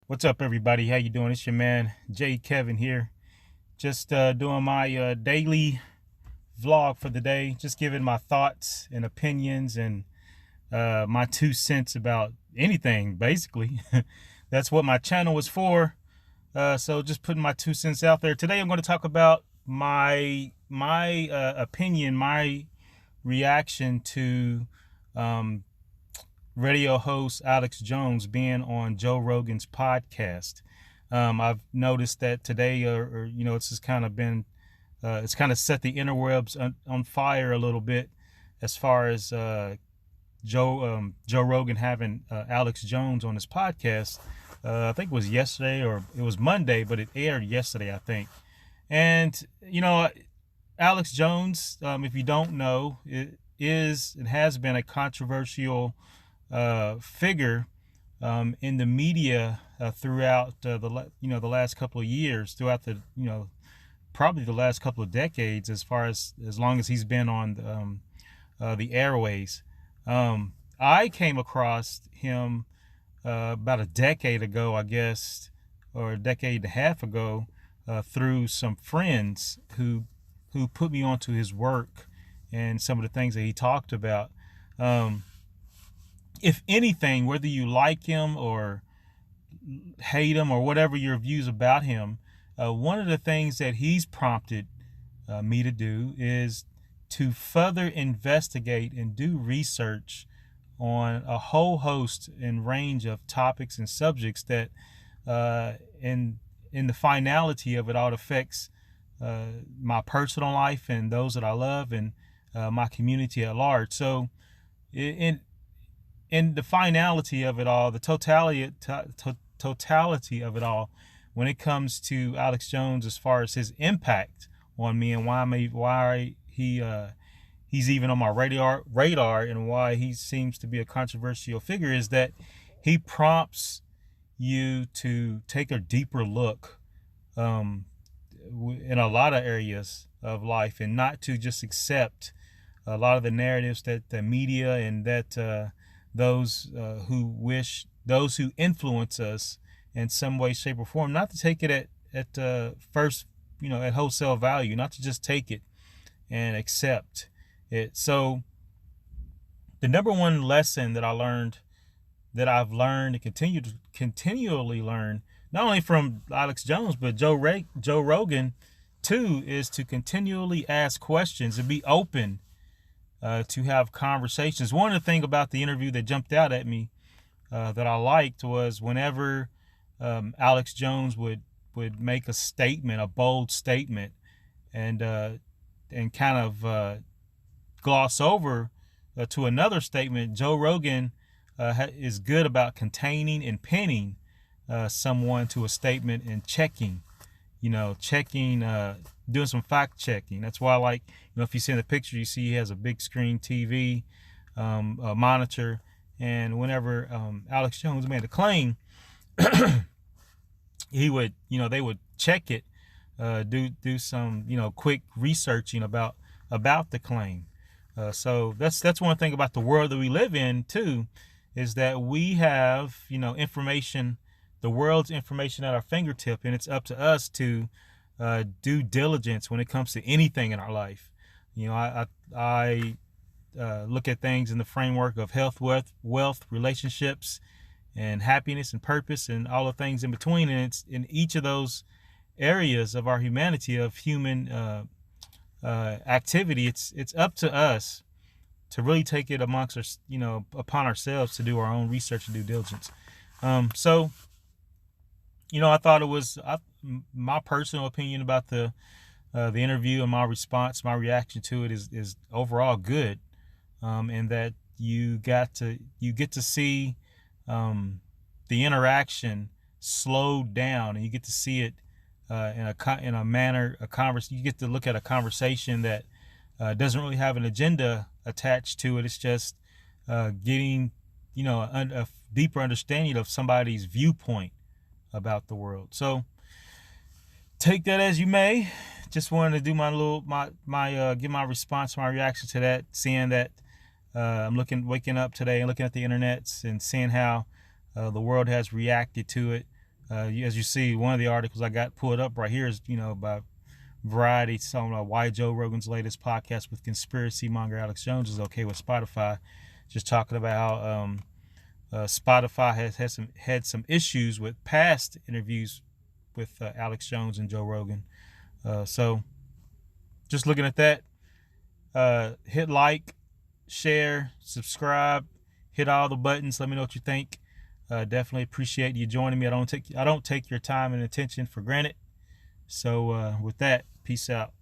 What's up, everybody? How you doing? It's your man Jay Kevin here. Just doing my daily vlog for the day. Just giving my thoughts and opinions and my 2 cents about anything. Basically, that's what my channel was for. So just putting my 2 cents out there. Today, I'm going to talk about my opinion, my reaction to um, radio host Alex Jones being on Joe Rogan's podcast. I've noticed that today, it's just kind of been, it's kind of set the interwebs on fire a little bit as far as Joe Rogan having Alex Jones on his podcast. I think it was yesterday or it was Monday, but it aired yesterday, I think. And Alex Jones, if you don't know, it has been a controversial figure in the media throughout the last couple of years, throughout the probably the last couple of decades, as long as he's been on the airways. I came across him about a decade ago, I guess, or a decade and a half ago, through some friends who put me onto his work and some of the things that he talked about. If anything, whether you like him or hate him or whatever your views about him, one of the things that he's prompted me to do is to further investigate and do research on a whole host and range of topics and subjects that in the finality of it all affects my personal life and those that I love and my community at large. So in the finality of it all, the totality of it all, when it comes to Alex Jones, as far as his impact on me and why he's even on my radar and why he seems to be a controversial figure, is that he prompts you to take a deeper look in a lot of areas of life and not to just accept a lot of the narratives that the media and that those who influence us in some way, shape, or form, not to take it at first, at wholesale value, not to just take it and accept it. So the number one lesson that I've learned and continually learn, not only from Alex Jones, but Joe Rogan too, is to continually ask questions and be open to have conversations. One of the things about the interview that jumped out at me that I liked was whenever Alex Jones would make a statement, a bold statement, and kind of gloss over to another statement. Joe Rogan is good about containing and pinning someone to a statement and checking, doing some fact checking. That's why I like, if you see in the picture, you see he has a big screen TV, a monitor, and whenever Alex Jones made a claim, they would check it, do some, quick researching about the claim. So that's one thing about the world that we live in too, is that we have, information, the world's information at our fingertip, and it's up to us to due diligence when it comes to anything in our life. I look at things in the framework of health, wealth, relationships, and happiness and purpose, and all the things in between. And it's in each of those areas of our humanity, of human activity. It's up to us to really take it amongst us, upon ourselves to do our own research and due diligence. So I thought it was my personal opinion about the interview, and my response, my reaction to it is overall good, and that you get to see the interaction slowed down, and you get to see it in a manner, you get to look at a conversation that doesn't really have an agenda attached to it. It's just getting a deeper understanding of somebody's viewpoint about the world. So take that as you may. Just wanted to do give my response, my reaction to that, seeing that I'm waking up today and looking at the internet and seeing how the world has reacted to it. As you see, one of the articles I got pulled up right here is, by Variety, talking about why Joe Rogan's latest podcast with conspiracy monger Alex Jones is okay with Spotify. Just talking about how Spotify has had some issues with past interviews with Alex Jones and Joe Rogan. So just looking at that, hit like, share, subscribe, hit all the buttons. Let me know what you think. Definitely appreciate you joining me. I don't take your time and attention for granted. So with that, peace out.